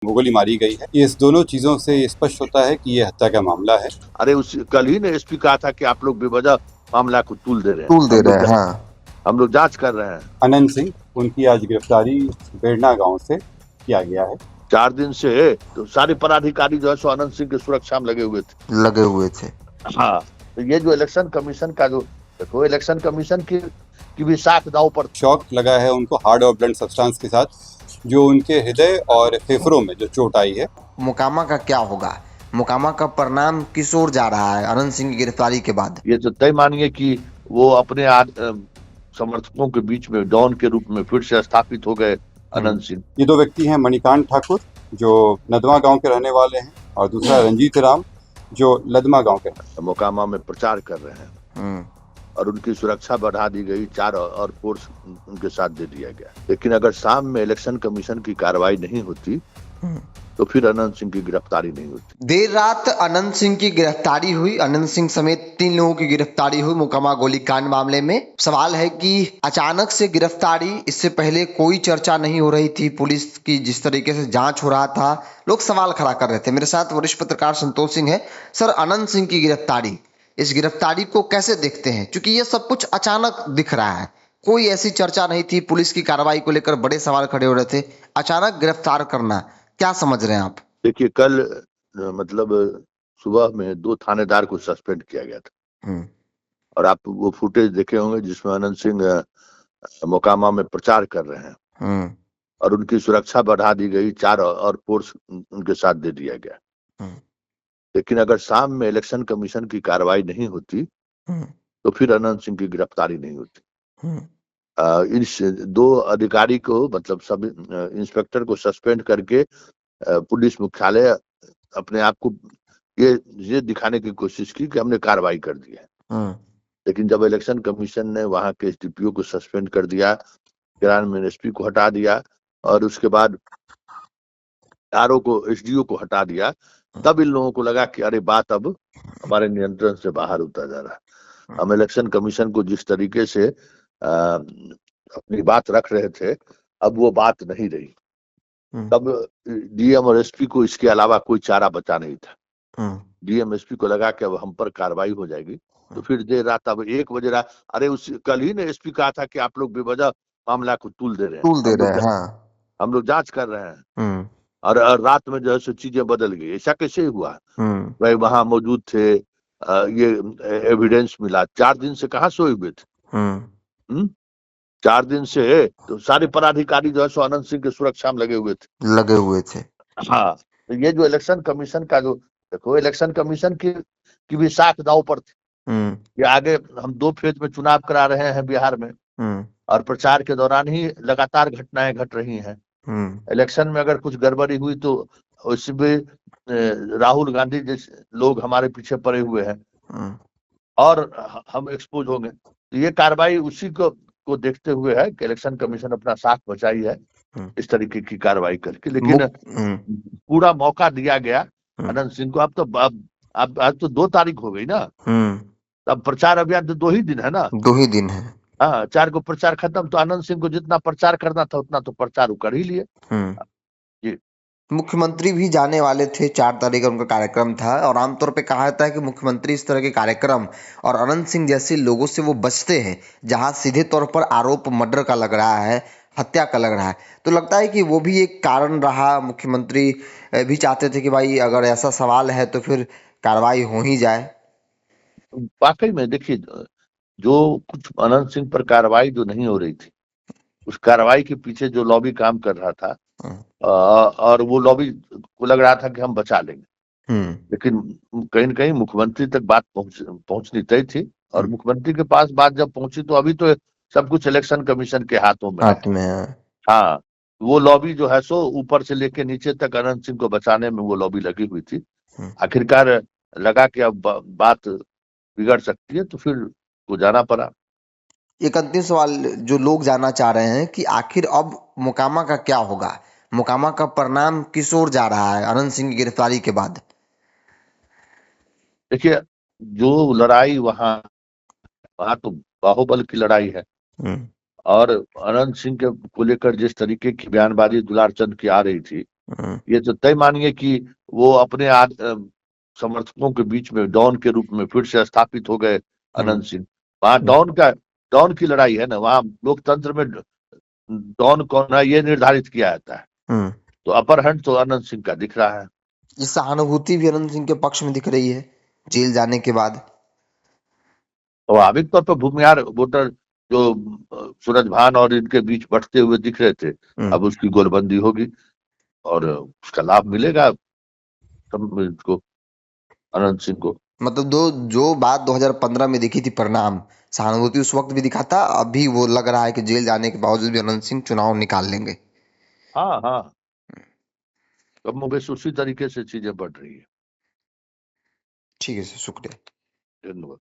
गोली मारी गई है। इस दोनों चीजों से ये स्पष्ट होता है कि ये हत्या का मामला है। अरे कल ही ने एसपी कहा था कि आप लोग बेवजह मामला को तूल दे रहे हैं। टूल दे रहे हैं। हाँ, हम लोग जांच कर रहे हैं। अनंत सिंह, उनकी आज गिरफ्तारी बेड़ना गांव से किया गया है। 4 दिन से तो सारे पदाधिकारी जो है सो अनंत सिंह की सुरक्षा में लगे हुए थे। हाँ, तो ये जो इलेक्शन कमीशन का जो देखो, इलेक्शन कमीशन की भी साख दांव पर। शॉक लगा है उनको हार्ड और ब्लंट सब्सटेंस के साथ, जो उनके हृदय और फेफड़ों में जो चोट आई है। मोकामा का क्या होगा? मोकामा का परिणाम किस ओर जा रहा है अनंत सिंह की गिरफ्तारी के बाद? ये तो तय मानिए कि वो अपने समर्थकों के बीच में डॉन के रूप में फिर से स्थापित हो गए अनंत सिंह। ये दो व्यक्ति हैं, मणिकांत ठाकुर जो नदवा गांव के रहने वाले हैं, और दूसरा रंजीत राम जो लदमा गांव के मोकामा में प्रचार कर रहे हैं और उनकी सुरक्षा बढ़ा दी गई, 4 और फोर्स उनके साथ दे दिया गया। लेकिन अगर शाम में इलेक्शन कमीशन की कार्रवाई नहीं होती तो फिर अनंत सिंह की गिरफ्तारी नहीं होती। देर रात अनंत सिंह की गिरफ्तारी हुई। अनंत सिंह समेत 3 लोगों की गिरफ्तारी हुई मोकामा गोलीकांड मामले में। सवाल है कि अचानक से गिरफ्तारी, इससे पहले कोई चर्चा नहीं हो रही थी। पुलिस की जिस तरीके से जांच हो रहा था, लोग सवाल खड़ा कर रहे थे। मेरे साथ वरिष्ठ पत्रकार संतोष सिंह है। सर, अनंत सिंह की गिरफ्तारी, इस गिरफ्तारी को कैसे देखते हैं? क्योंकि ये सब कुछ अचानक दिख रहा है, कोई ऐसी चर्चा नहीं थी। पुलिस की कार्रवाई को लेकर बड़े सवाल खड़े हो रहे थे, अचानक गिरफ्तार करना, क्या समझ रहे हैं आप? देखिए, कल मतलब सुबह में 2 थानेदार को सस्पेंड किया गया था और आप वो फुटेज देखे होंगे जिसमें अनंत सिंह मोकामा में प्रचार कर रहे हैं और उनकी सुरक्षा बढ़ा दी गई, 4 और फोर्स उनके साथ दे दिया गया। लेकिन अगर शाम में इलेक्शन कमीशन की कार्रवाई नहीं होती तो फिर अनंत सिंह की गिरफ्तारी नहीं होती। इस 2 अधिकारी को, मतलब सब इंस्पेक्टर को सस्पेंड करके पुलिस मुख्यालय अपने आप को ये दिखाने की कोशिश की कि हमने कार्रवाई कर दी है। लेकिन जब इलेक्शन कमीशन ने वहां के एसडीपीओ को सस्पेंड कर दिया, ग्रामीण एसपी को हटा दिया और उसके बाद आरओ को, एसडीओ को हटा दिया, तब इन लोगों को लगा कि अरे बात अब हमारे नियंत्रण से बाहर होता जा रहा है। हम इलेक्शन कमीशन को जिस तरीके से अपनी बात रख रहे थे, अब वो बात नहीं रही। तब डीएम और एसपी को इसके अलावा कोई चारा बचा नहीं था। डीएम एसपी को लगा कि अब हम पर कार्रवाई हो जाएगी, तो फिर देर रात, अब 1 बजे रात, अरे कल ही ने एसपी कहा था कि आप लोग बेवजह मामला को तूल दे रहे हैं। हम लोग जांच कर रहे हैं। और रात में जो है सो चीजें बदल गई। ऐसा कैसे हुआ? भाई वहां मौजूद थे, ये एविडेंस मिला। 4 दिन से कहाँ सोए हुए थे? 4 दिन से तो सारे पदाधिकारी जो है सो अनंत सिंह की सुरक्षा में लगे हुए थे। हाँ, तो ये जो इलेक्शन कमीशन का जो देखो, इलेक्शन कमीशन की भी साख दांव पर थी। ये आगे हम 2 फेज में चुनाव करा रहे हैं बिहार में और प्रचार के दौरान ही लगातार घटनाएं घट रही हैं। इलेक्शन में अगर कुछ गड़बड़ी हुई तो उसमें राहुल गांधी जैसे लोग हमारे पीछे पड़े हुए हैं और हम एक्सपोज हो गए। तो ये कार्रवाई उसी को देखते हुए है कि इलेक्शन कमीशन अपना साख बचाई है इस तरीके की कार्रवाई करके। लेकिन पूरा मौका दिया गया अनंत सिंह को। अब आज तो 2 तारीख हो गई ना, अब प्रचार अभियान तो 2 ही दिन है ना। 2 ही दिन है। हाँ, 4 को प्रचार खत्म, तो अनंत सिंह को जितना प्रचार करना था उतना तो प्रचार कर ही लिए। जी, मुख्यमंत्री भी जाने वाले थे, 4 तारीख का उनका कार्यक्रम था और आमतौर पे कहा जाता है कि मुख्यमंत्री इस तरह के कार्यक्रम और अनंत सिंह जैसे लोगों से वो बचते हैं जहां सीधे तौर पर आरोप मर्डर का लग रहा है, हत्या का लग रहा है। तो लगता है कि वो भी एक कारण रहा। मुख्यमंत्री भी चाहते थे कि भाई अगर ऐसा सवाल है तो फिर कार्रवाई हो ही जाए। वाकई में देखिए, जो कुछ अनंत सिंह पर कार्रवाई जो नहीं हो रही थी, उस कार्रवाई के पीछे जो लॉबी काम कर रहा था, और वो लॉबी को लग रहा था कि हम बचा लेंगे। लेकिन कहीं न कहीं मुख्यमंत्री तक बात पहुंचनी तय थी और मुख्यमंत्री के पास बात जब पहुंची तो अभी तो सब कुछ इलेक्शन कमीशन के हाथों में है। हाँ, वो लॉबी जो है सो ऊपर से लेके नीचे तक अनंत सिंह को बचाने में वो लॉबी लगी हुई थी। आखिरकार लगा कि अब बात बिगड़ सकती है, तो फिर वो जाना पड़ा। एक अंतिम सवाल जो लोग जानना चाह रहे हैं कि आखिर अब मोकामा का क्या होगा? मोकामा का परिणाम किस ओर जा रहा है अनंत सिंह की गिरफ्तारी के बाद? देखिए, जो लड़ाई वहां तो बाहुबल की लड़ाई है और अनंत सिंह के को लेकर जिस तरीके की बयानबाजी दुलार चंद की आ रही थी, ये तो तय मानिए कि वो अपने समर्थकों के बीच में डॉन के रूप में फिर से स्थापित हो गए अनंत सिंह। वहां डॉन की लड़ाई है ना, वहां लोकतंत्र में डॉन कौन है ये निर्धारित किया जाता है। तो अपर हैंड तो अनंत सिंह का दिख रहा है। ये सहानुभूति भी अनंत सिंह के पक्ष में दिख रही है जेल जाने के बाद। स्वाभाविक तौर पर भूमिहार वोटर जो सूरजभान और इनके बीच बढ़ते हुए दिख रहे थे, अब उसकी गोलबंदी होगी और उसका लाभ मिलेगा को, अनंत सिंह को। मतलब जो बात 2015 में दिखी थी परिणाम, सहानुभूति उस वक्त भी दिखा था, अभी वो लग रहा है कि जेल जाने के बावजूद भी अनंत सिंह चुनाव निकाल लेंगे। हाँ हाँ, कमोबेश उसी तरीके से चीजें बढ़ रही है। ठीक है सर, शुक्रिया। धन्यवाद।